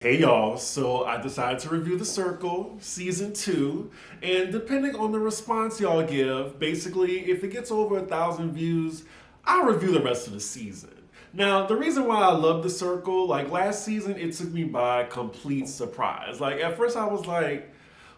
Hey y'all, so I decided to review The Circle season 2, and depending on the response y'all give, basically if it gets over 1,000 views, I'll review the rest of the season. Now, the reason why I love The Circle, like last season, it took me by complete surprise. Like at first I was like,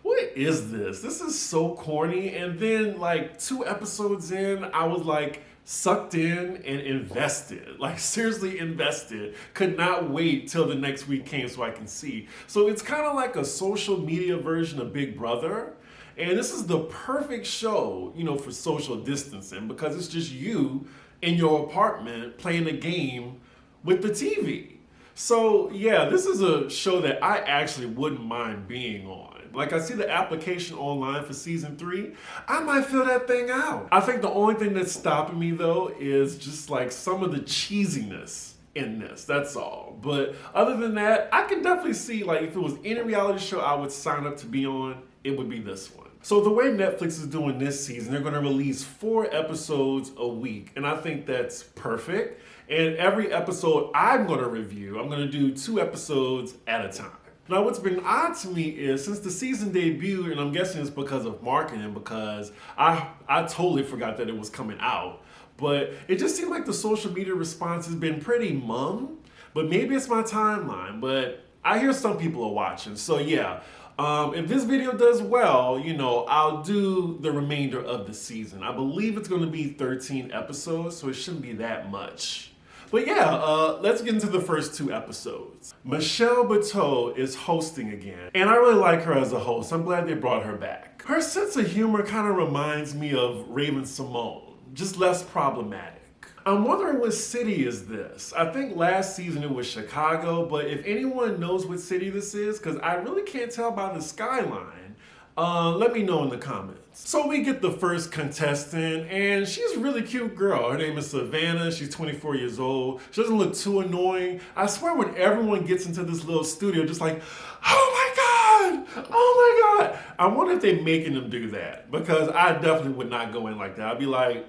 what is this? This is so corny. And then like 2 episodes in, I was like sucked in and invested. Like seriously invested. Could not wait till the next week came so I can see. So it's kind of like a social media version of Big Brother. And this is the perfect show, for social distancing because it's just you in your apartment playing a game with the TV. So yeah, this is a show that I actually wouldn't mind being on. Like I see the application online for season 3, I might fill that thing out. I think the only thing that's stopping me though is just like some of the cheesiness in this, that's all. But other than that, I can definitely see like if it was any reality show I would sign up to be on, it would be this one. So the way Netflix is doing this season, they're gonna release 4 episodes a week, and I think that's perfect. And every episode I'm gonna review, I'm gonna do 2 episodes at a time. Now, what's been odd to me is since the season debuted, and I'm guessing it's because of marketing, because I totally forgot that it was coming out, but it just seemed like the social media response has been pretty mum, but maybe it's my timeline, but I hear some people are watching, so yeah. If this video does well, I'll do the remainder of the season. I believe it's going to be 13 episodes, so it shouldn't be that much. But yeah, let's get into the first 2 episodes. Michelle Bateau is hosting again, and I really like her as a host. I'm glad they brought her back. Her sense of humor kind of reminds me of Raven Simone, just less problematic. I'm wondering what city is this? I think last season it was Chicago, but if anyone knows what city this is, because I really can't tell by the skyline, let me know in the comments. So we get the first contestant, and she's a really cute girl. Her name is Savannah. She's 24 years old. She doesn't look too annoying. I swear when everyone gets into this little studio, just like, oh my God, oh my God. I wonder if they're making them do that, because I definitely would not go in like that. I'd be like,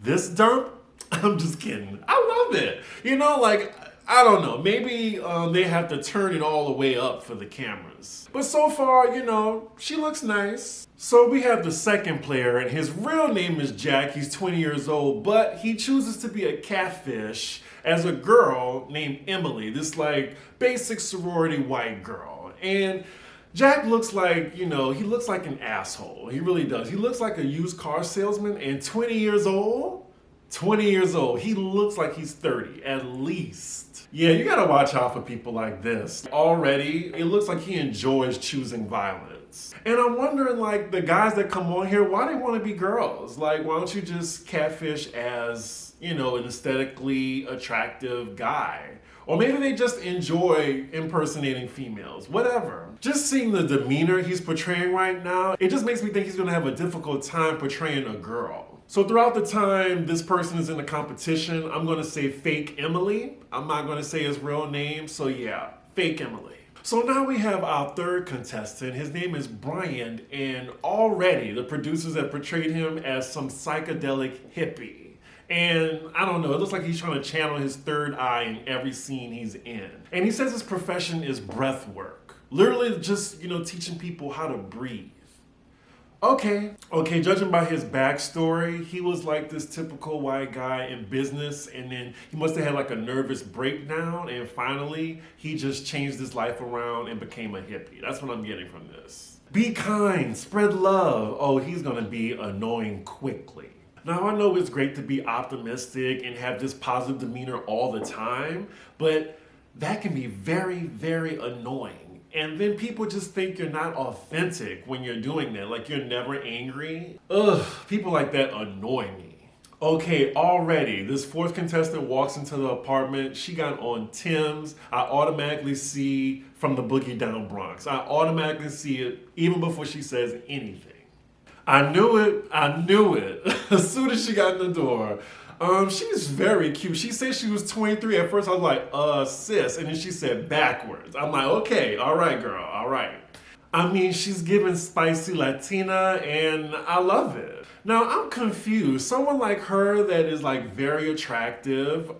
this dump? I'm just kidding. I love it. I don't know. Maybe they have to turn it all the way up for the cameras. But so far, she looks nice. So we have the second player, and his real name is Jack. He's 20 years old, but he chooses to be a catfish as a girl named Emily, this like basic sorority white girl. And Jack looks like, he looks like an asshole. He really does. He looks like a used car salesman, and 20 years old? 20 years old. He looks like he's 30, at least. Yeah, you gotta watch out for people like this. Already, it looks like he enjoys choosing violence. And I'm wondering, like, the guys that come on here, why they want to be girls? Like, why don't you just catfish as, an aesthetically attractive guy? Or maybe they just enjoy impersonating females, whatever. Just seeing the demeanor he's portraying right now, it just makes me think he's gonna have a difficult time portraying a girl. So throughout the time this person is in the competition, I'm gonna say fake Emily. I'm not gonna say his real name, so yeah, fake Emily. So now we have our third contestant. His name is Brian, and already the producers have portrayed him as some psychedelic hippie. And I don't know, it looks like he's trying to channel his third eye in every scene he's in. And he says his profession is breath work. Literally just, teaching people how to breathe. Okay, judging by his backstory, he was like this typical white guy in business, and then he must have had like a nervous breakdown, and finally, he just changed his life around and became a hippie. That's what I'm getting from this. Be kind, spread love. Oh, he's gonna be annoying quickly. Now, I know it's great to be optimistic and have this positive demeanor all the time, but that can be very, very annoying. And then people just think you're not authentic when you're doing that, like you're never angry. Ugh, people like that annoy me. Okay, already, this fourth contestant walks into the apartment. She got on Tim's. I automatically see from the Boogie Down Bronx. I automatically see it even before she says anything. I knew it. As soon as she got in the door. She's very cute. She said she was 23. At first I was like, sis. And then she said backwards. I'm like, okay, all right, girl, all right. I mean, she's giving spicy Latina, and I love it. Now, I'm confused. Someone like her that is like very attractive,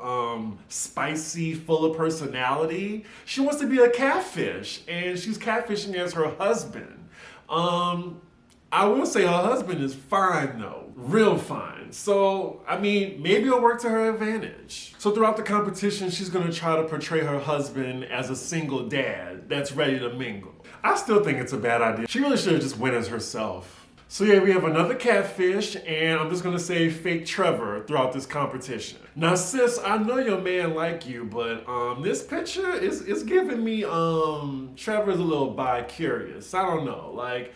spicy, full of personality, she wants to be a catfish, and she's catfishing as her husband. I will say her husband is fine though, real fine. So, I mean, maybe it'll work to her advantage. So throughout the competition, she's gonna try to portray her husband as a single dad that's ready to mingle. I still think it's a bad idea. She really should have just went as herself. So yeah, we have another catfish, and I'm just gonna say fake Trevor throughout this competition. Now sis, I know your man like you, but this picture is giving me Trevor's a little bi-curious. I don't know, like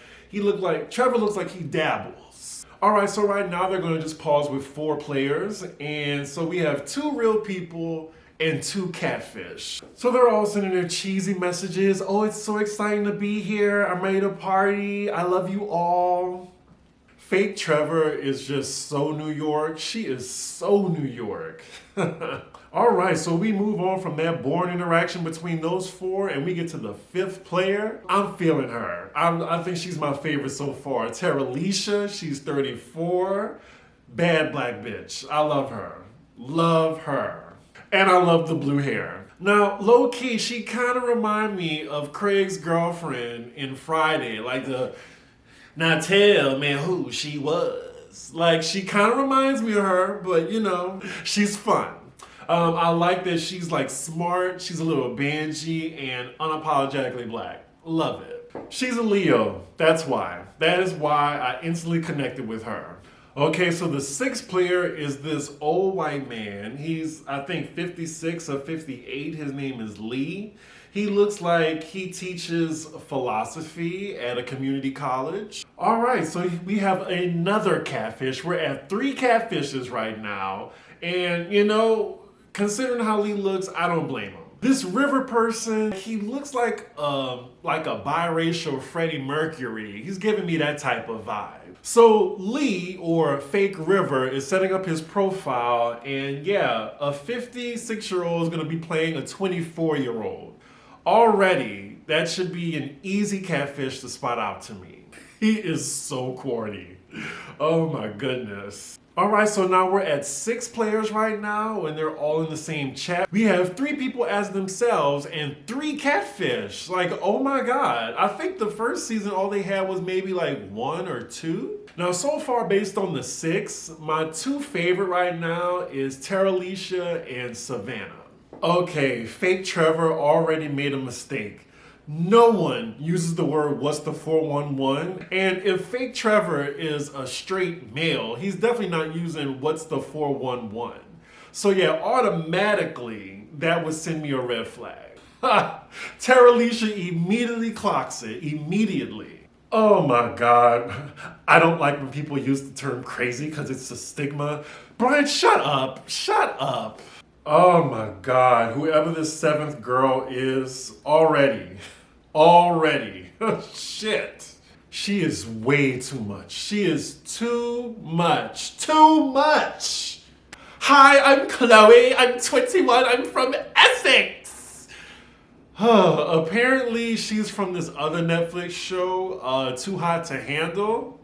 Trevor looks like he dabbles. All right, so right now they're gonna just pause with 4 players, and so we have 2 real people and 2 catfish. So they're all sending their cheesy messages. Oh, it's so exciting to be here. I'm ready to party. I love you all. Fake Trevor is just so New York. She is so New York. All right, so we move on from that boring interaction between those 4 and we get to the 5th player. I'm feeling her. I think she's my favorite so far. Terralisha, she's 34. Bad black bitch. I love her. Love her. And I love the blue hair. Now, low-key, she kind of reminds me of Craig's girlfriend in Friday. Like now tell me who she was. Like, she kind of reminds me of her, but you know, she's fun. I like that she's like smart, she's a little bangy, and unapologetically black. Love it. She's a Leo, that's why. That is why I instantly connected with her. Okay, so the 6th player is this old white man. He's, I think, 56 or 58. His name is Lee. He looks like he teaches philosophy at a community college. All right, so we have another catfish. We're at 3 catfishes right now. And, you know, considering how Lee looks, I don't blame him. This River person, he looks like a biracial Freddie Mercury. He's giving me that type of vibe. So Lee, or Fake River, is setting up his profile, and yeah, a 56-year-old is gonna be playing a 24-year-old. Already, that should be an easy catfish to spot out to me. He is so corny. Oh my goodness. All right, so now we're at 6 players right now, and they're all in the same chat. We have 3 people as themselves and 3 catfish. Like, oh my God. I think the first season, all they had was maybe like 1 or 2. Now, so far, based on the 6, my 2 favorite right now is Terralisha and Savannah. Okay, Fake Trevor already made a mistake. No one uses the word "what's the 411," and if Fake Trevor is a straight male, he's definitely not using "what's the 411." So yeah, automatically that would send me a red flag. Terralisha immediately clocks it, immediately. Oh my God. I don't like when people use the term crazy because it's a stigma. Brian, shut up, shut up. Oh my God, whoever this 7th girl is, already, shit. She is way too much. She is too much. Hi, I'm Chloe, I'm 21, I'm from Essex. Apparently she's from this other Netflix show, Too Hot to Handle.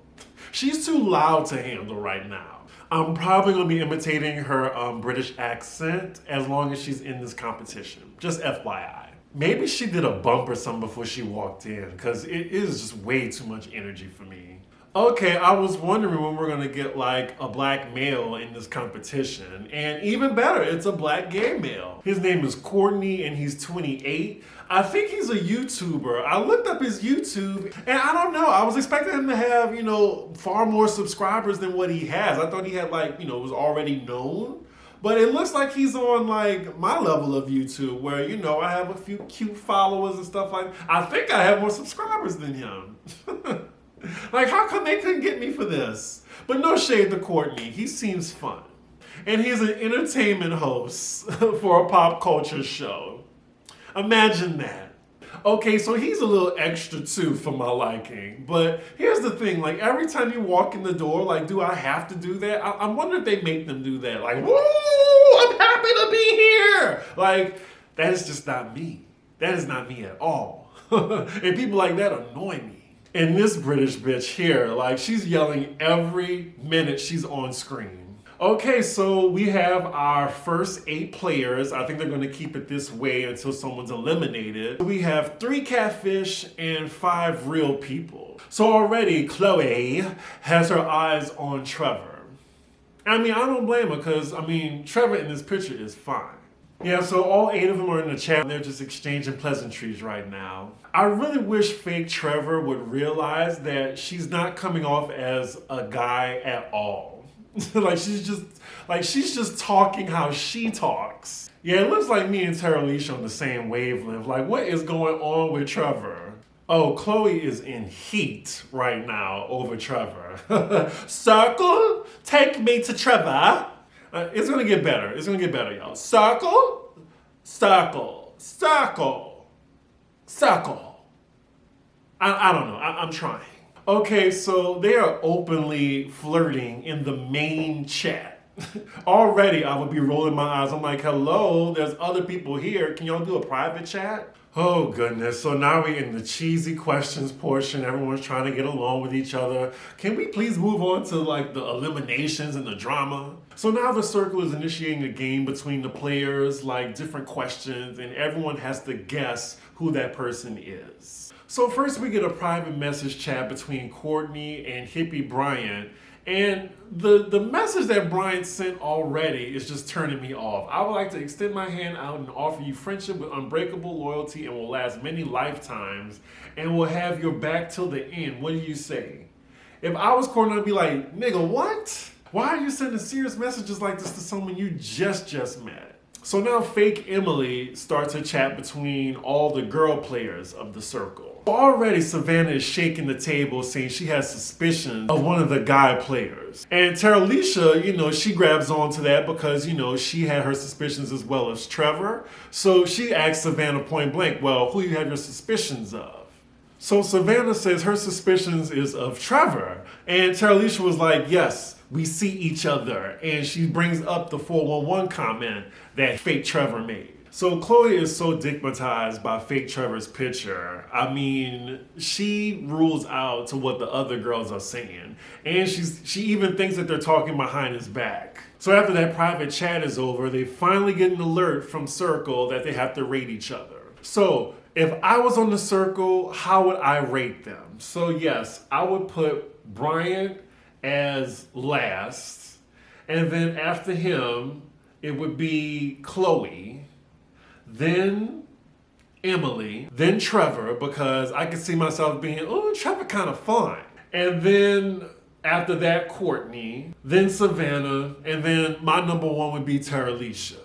She's too loud to handle right now. I'm probably gonna be imitating her British accent as long as she's in this competition. Just FYI. Maybe she did a bump or something before she walked in, because it is just way too much energy for me. Okay, I was wondering when we're gonna get like a black male in this competition. And even better, it's a black gay male. His name is Courtney and he's 28. I think he's a YouTuber. I looked up his YouTube and I don't know, I was expecting him to have, you know, far more subscribers than what he has. I thought he had like, you know, was already known. But it looks like he's on like my level of YouTube where, you know, I have a few cute followers and stuff like that. I think I have more subscribers than him. Like, how come they couldn't get me for this? But no shade to Courtney. He seems fun. And he's an entertainment host for a pop culture show. Imagine that. Okay, so he's a little extra too for my liking. But here's the thing, like every time you walk in the door, like, do I have to do that? I wonder if they make them do that. Like, woo, I'm happy to be here. Like, that is just not me. That is not me at all. And people like that annoy me. And this British bitch here, like, she's yelling every minute she's on screen. Okay, so we have our first 8 players. I think they're going to keep it this way until someone's eliminated. We have 3 catfish and 5 real people. So already Chloe has her eyes on Trevor. I mean, I don't blame her because, I mean, Trevor in this picture is fine. Yeah, so all 8 of them are in the chat and they're just exchanging pleasantries right now. I really wish fake Trevor would realize that she's not coming off as a guy at all. she's just talking how she talks. Yeah, it looks like me and Tara Alicia on the same wavelength. Like, what is going on with Trevor? Oh, Chloe is in heat right now over Trevor. Circle, take me to Trevor. It's gonna get better. It's gonna get better, y'all. Circle, circle, circle, circle. I don't know. I'm trying. Okay, so they are openly flirting in the main chat. Already, I would be rolling my eyes. I'm like, hello, there's other people here. Can y'all do a private chat? Oh, goodness. So now we're in the cheesy questions portion. Everyone's trying to get along with each other. Can we please move on to, like, the eliminations and the drama? So now the circle is initiating a game between the players, like different questions, and everyone has to guess who that person is. So first we get a private message chat between Courtney and hippie Bryant, and the message that Bryant sent already is just turning me off. I would like to extend my hand out and offer you friendship with unbreakable loyalty and will last many lifetimes and will have your back till the end. What do you say? If I was Courtney, I'd be like, nigga, what? Why are you sending serious messages like this to someone you just met? So now fake Emily starts a chat between all the girl players of the circle. Already Savannah is shaking the table saying she has suspicions of one of the guy players. And Tara Alicia, she grabs onto that because, she had her suspicions as well as Trevor. So she asks Savannah point blank, well, who you have your suspicions of? So Savannah says her suspicions is of Trevor. And Tara Alicia was like, yes, we see each other. And she brings up the 411 comment that fake Trevor made. So Chloe is so digmatized by fake Trevor's picture. I mean, she rules out to what the other girls are saying. And she even thinks that they're talking behind his back. So after that private chat is over, they finally get an alert from Circle that they have to rate each other. So if I was on the Circle, how would I rate them? So yes, I would put Bryant as last. And then after him, it would be Chloe. Then Emily, then Trevor, because I could see myself being, oh, Trevor kind of fun. And then after that, Courtney, then Savannah, and then my number 1 would be Tara Alicia.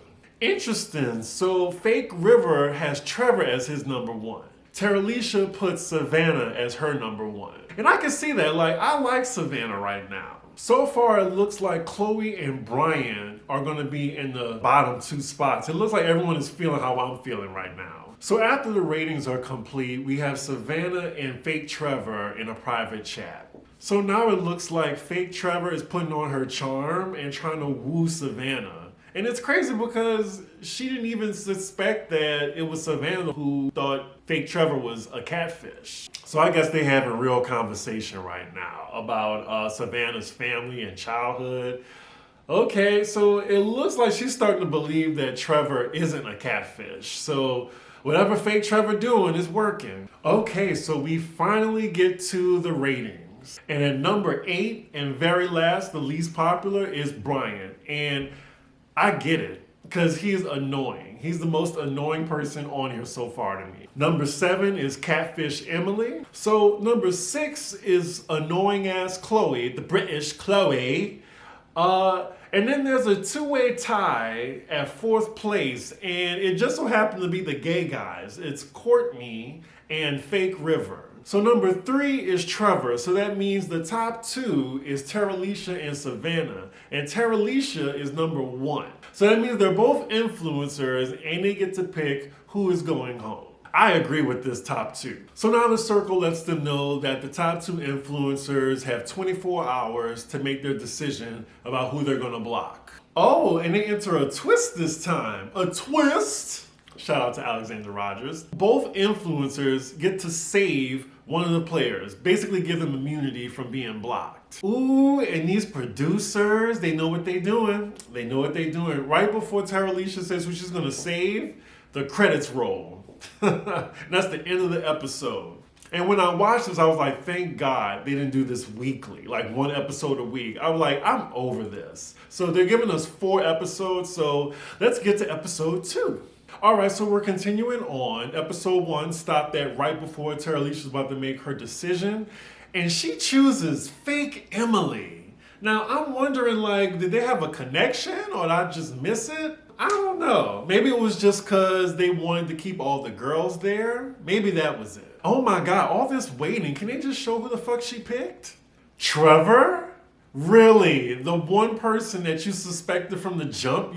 Interesting, so fake River has Trevor as his number 1. Tara Alicia puts Savannah as her number 1. And I can see that, like, I like Savannah right now. So far, it looks like Chloe and Bryant are going to be in the bottom 2 spots. It looks like everyone is feeling how I'm feeling right now. So after the ratings are complete, we have Savannah and fake Trevor in a private chat. So now it looks like fake Trevor is putting on her charm and trying to woo Savannah. And it's crazy because she didn't even suspect that it was Savannah who thought fake Trevor was a catfish. So I guess they have a real conversation right now about Savannah's family and childhood. Okay, so it looks like she's starting to believe that Trevor isn't a catfish. So whatever fake Trevor doing is working. Okay, so we finally get to the ratings. And at number 8 and very last, the least popular, is Bryant. And I get it, because he's annoying. He's the most annoying person on here so far to me. Number 7 is Catfish Emily. So number 6 is annoying ass Chloe, the British Chloe. And then there's a 2-way tie at 4th place, and it just so happened to be the gay guys. It's Courtney and Fake River. So number 3 is Trevor. So that means the top 2 is Tara Alicia and Savannah. And Tara Alicia is number 1. So that means they're both influencers and they get to pick who is going home. I agree with this top 2. So now the Circle lets them know that the top 2 influencers have 24 hours to make their decision about who they're gonna block. Oh, and they enter a twist this time. A twist? Shout out to Alexander Rogers. Both influencers get to save one of the players, basically give them immunity from being blocked. Ooh, and these producers, they know what they're doing. They know what they're doing. Right before Tara Alicia says who she's gonna save, the credits roll. And that's the end of the episode. And when I watched this, I was like, thank God they didn't do this weekly, like one episode a week. I was like, I'm over this. So they're giving us 4 episodes, so let's get to episode 2. All right, so we're continuing on. Episode 1 stopped at right before Tara Alicia's about to make her decision, and she chooses fake Emily. Now, I'm wondering, like, did they have a connection or did I just miss it? I don't know. Maybe it was just because they wanted to keep all the girls there. Maybe that was it. Oh my God, all this waiting. Can they just show who the fuck she picked? Trevor? Really? The one person that you suspected from the jump?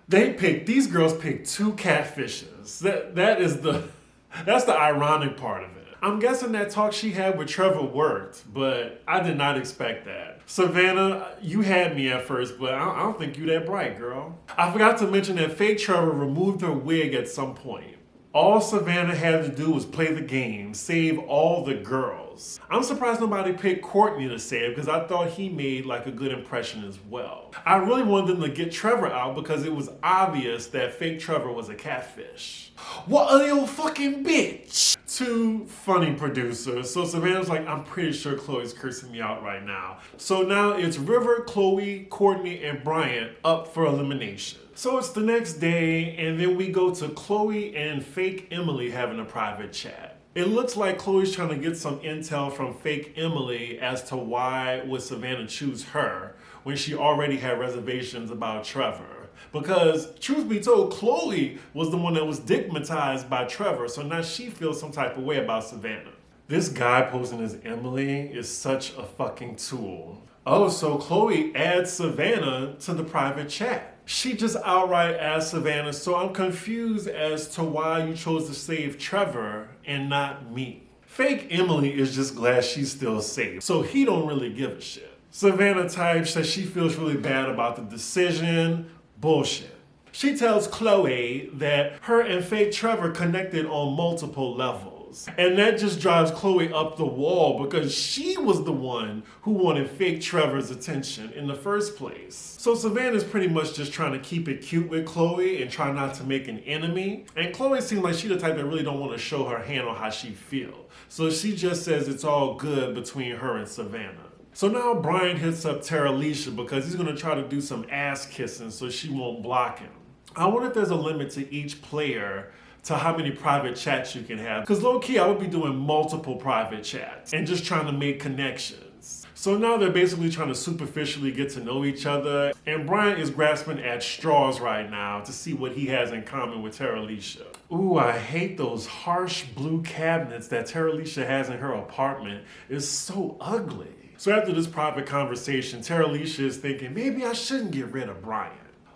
These girls picked 2 catfishes. That's the ironic part of it. I'm guessing that talk she had with Trevor worked, but I did not expect that. Savannah, you had me at first, but I don't think you that bright, girl. I forgot to mention that fake Trevor removed her wig at some point. All Savannah had to do was play the game, save all the girls. I'm surprised nobody picked Courtney to save because I thought he made like a good impression as well. I really wanted them to get Trevor out because it was obvious that fake Trevor was a catfish. What a little fucking bitch! 2 funny producers. So Savannah's like, I'm pretty sure Chloe's cursing me out right now. So now it's River, Chloe, Courtney, and Bryant up for elimination. So it's the next day, and then we go to Chloe and fake Emily having a private chat. It looks like Chloe's trying to get some intel from fake Emily as to why would Savannah choose her when she already had reservations about Trevor. Because, truth be told, Chloe was the one that was stigmatized by Trevor, so now she feels some type of way about Savannah. This guy posing as Emily is such a fucking tool. Oh, so Chloe adds Savannah to the private chat. She just outright asked Savannah, so I'm confused as to why you chose to save Trevor and not me. Fake Emily is just glad she's still safe, so he don't really give a shit. Savannah types that she feels really bad about the decision. Bullshit. She tells Chloe that her and fake Trevor connected on multiple levels. And that just drives Chloe up the wall because she was the one who wanted fake Trevor's attention in the first place. So Savannah's pretty much just trying to keep it cute with Chloe and try not to make an enemy. And Chloe seems like she's the type that really don't want to show her hand on how she feels. So she just says it's all good between her and Savannah. So now Brian hits up Tara Alicia because he's going to try to do some ass kissing so she won't block him. I wonder if there's a limit to each player to how many private chats you can have. Because low-key, I would be doing multiple private chats and just trying to make connections. So now they're basically trying to superficially get to know each other. And Brian is grasping at straws right now to see what he has in common with Tara Alicia. Ooh, I hate those harsh blue cabinets that Tara Alicia has in her apartment. It's so ugly. So after this private conversation, Tara Alicia is thinking, maybe I shouldn't get rid of Brian.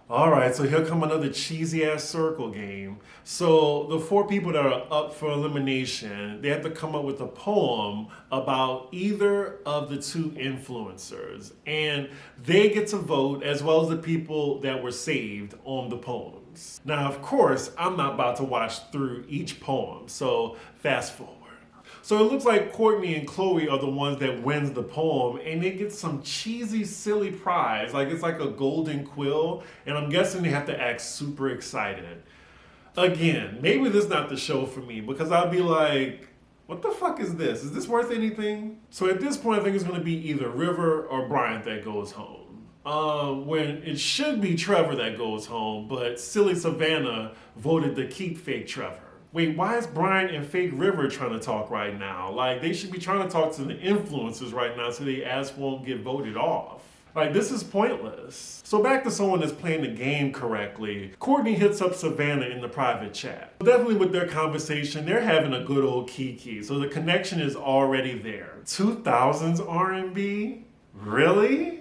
All right, so here come another cheesy ass circle game. So the 4 people that are up for elimination, they have to come up with a poem about either of the 2 influencers. And they get to vote as well as the people that were saved on the poems. Now, of course, I'm not about to watch through each poem, so fast forward. So it looks like Courtney and Chloe are the ones that wins the poem, and they get some cheesy, silly prize. Like it's like a golden quill, and I'm guessing they have to act super excited. Again, maybe this is not the show for me because I'll be like, what the fuck is this? Is this worth anything? So at this point, I think it's going to be either River or Bryant that goes home. When it should be Trevor that goes home, but silly Savannah voted to keep fake Trevor. Wait, why is Brian and fake River trying to talk right now? Like, they should be trying to talk to the influencers right now so their ass won't get voted off. Like, this is pointless. So back to someone that's playing the game correctly. Courtney hits up Savannah in the private chat. Definitely with their conversation, they're having a good old kiki. So the connection is already there. 2000s R&B? Really?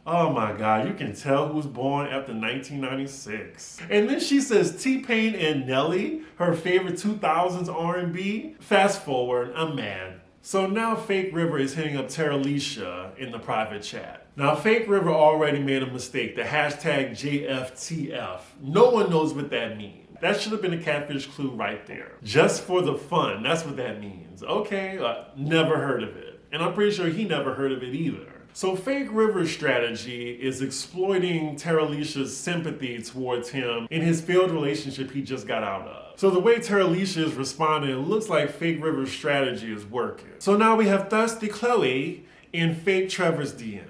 Oh my God, you can tell who's born after 1996. And then she says T-Pain and Nelly, her favorite 2000s R&B. Fast forward, I'm mad. So now Fake River is hitting up Tara Alicia in the private chat. Now Fake River already made a mistake, the hashtag JFTF. No one knows what that means. That should have been a catfish clue right there. Just for the fun, that's what that means. Okay, never heard of it. And I'm pretty sure he never heard of it either. So Fake River's strategy is exploiting Terralisha's sympathy towards him in his failed relationship he just got out of. So the way Terralisha is responding, it looks like Fake River's strategy is working. So now we have Thirsty Chloe in Fake Trevor's DM.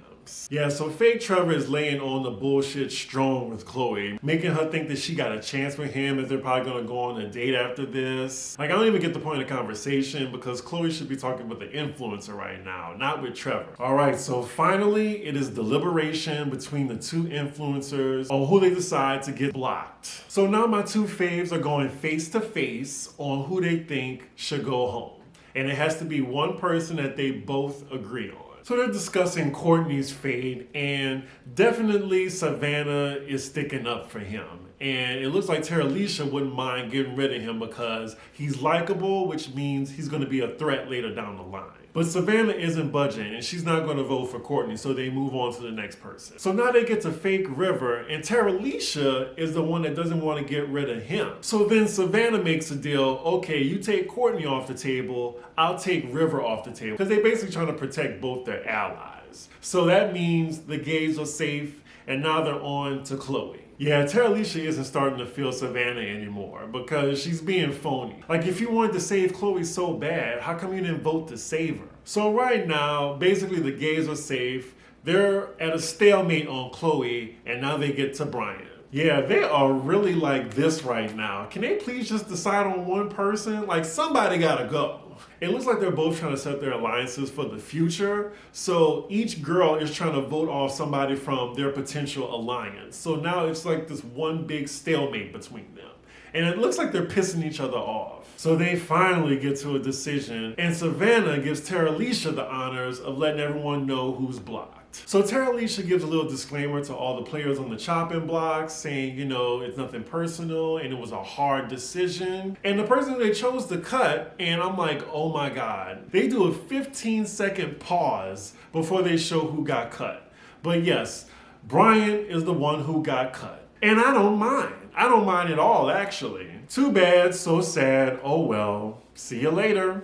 Yeah, so Fake Trevor is laying on the bullshit strong with Chloe, making her think that she got a chance with him, that they're probably gonna go on a date after this. Like, I don't even get the point of the conversation because Chloe should be talking with the influencer right now, not with Trevor. All right, so finally, it is deliberation between the two influencers on who they decide to get blocked. So now my two faves are going face to face on who they think should go home. And it has to be one person that they both agree on. So they're discussing Courtney'S Fate, and definitely Savannah is sticking up for him. And it looks like Terralisha wouldn't mind getting rid of him because he's likable, which means he's going to be a threat later down the line. But Savannah isn't budging, and she's not going to vote for Courtney, so they move on to the next person. So now they get to Fake River, and Terralisha is the one that doesn't want to get rid of him. So then Savannah makes a deal, okay, you take Courtney off the table, I'll take River off the table. Because they're basically trying to protect both their allies. So that means the gays are safe, and now they're on to Chloe. Yeah, Terralisha isn't starting to feel Savannah anymore because she's being phony. Like, if you wanted to save Chloe so bad, how come you didn't vote to save her? So right now, basically the gays are safe. They're at a stalemate on Chloe, and now they get to Brian. Yeah, they are really like this right now. Can they please just decide on one person? Like, somebody gotta go. It looks like they're both trying to set their alliances for the future. So each girl is trying to vote off somebody from their potential alliance. So now it's like this one big stalemate between them. And it looks like they're pissing each other off. So they finally get to a decision, and Savannah gives Terralisha the honors of letting everyone know who's blocked. So Terralisha gives a little disclaimer to all the players on the chopping block saying, you know, it's nothing personal and it was a hard decision. And the person they chose to cut, and I'm like, oh my God. They do a 15-second pause before they show who got cut. But yes, Brian is the one who got cut. And I don't mind. I don't mind at all, actually. Too bad, so sad, oh well. See you later.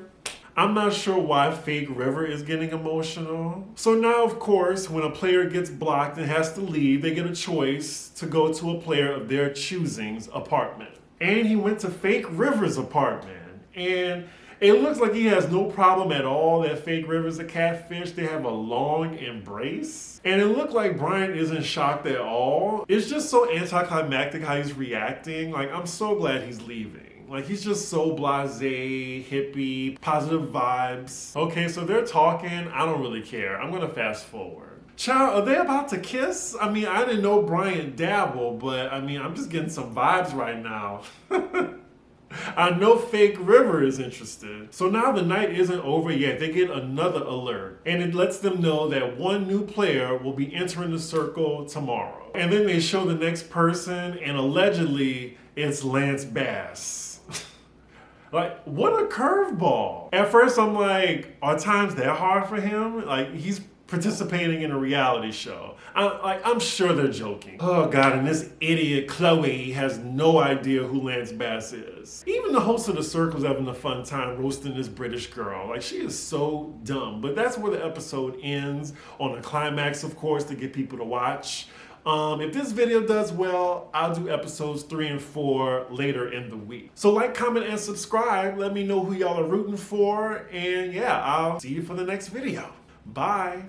I'm not sure why Fake River is getting emotional. So now, of course, when a player gets blocked and has to leave, they get a choice to go to a player of their choosing's apartment. And he went to Fake River's apartment. And it looks like he has no problem at all that Fake River's a catfish. They have a long embrace. And it looked like Brian isn't shocked at all. It's just so anticlimactic how he's reacting. Like, I'm so glad he's leaving. Like, he's just so blasé, hippie, positive vibes. Okay, so they're talking. I don't really care. I'm gonna fast forward. Child, are they about to kiss? I mean, I didn't know Brian dabbled, but I mean, I'm just getting some vibes right now. I know Fake River is interested. So now the night isn't over yet. They get another alert, and it lets them know that one new player will be entering the circle tomorrow. And then they show the next person, and allegedly it's Lance Bass. Like, what a curveball. At first I'm like, are times that hard for him? Like, he's participating in a reality show. I'm sure they're joking. Oh God, and this idiot Chloe has no idea who Lance Bass is. Even the host of the circle's having a fun time roasting this British girl. Like, she is so dumb. But that's where the episode ends, on a climax, of course, to get people to watch. If this video does well, I'll do episodes 3 and 4 later in the week. So like, comment, and subscribe. Let me know who y'all are rooting for. And yeah, I'll see you for the next video. Bye.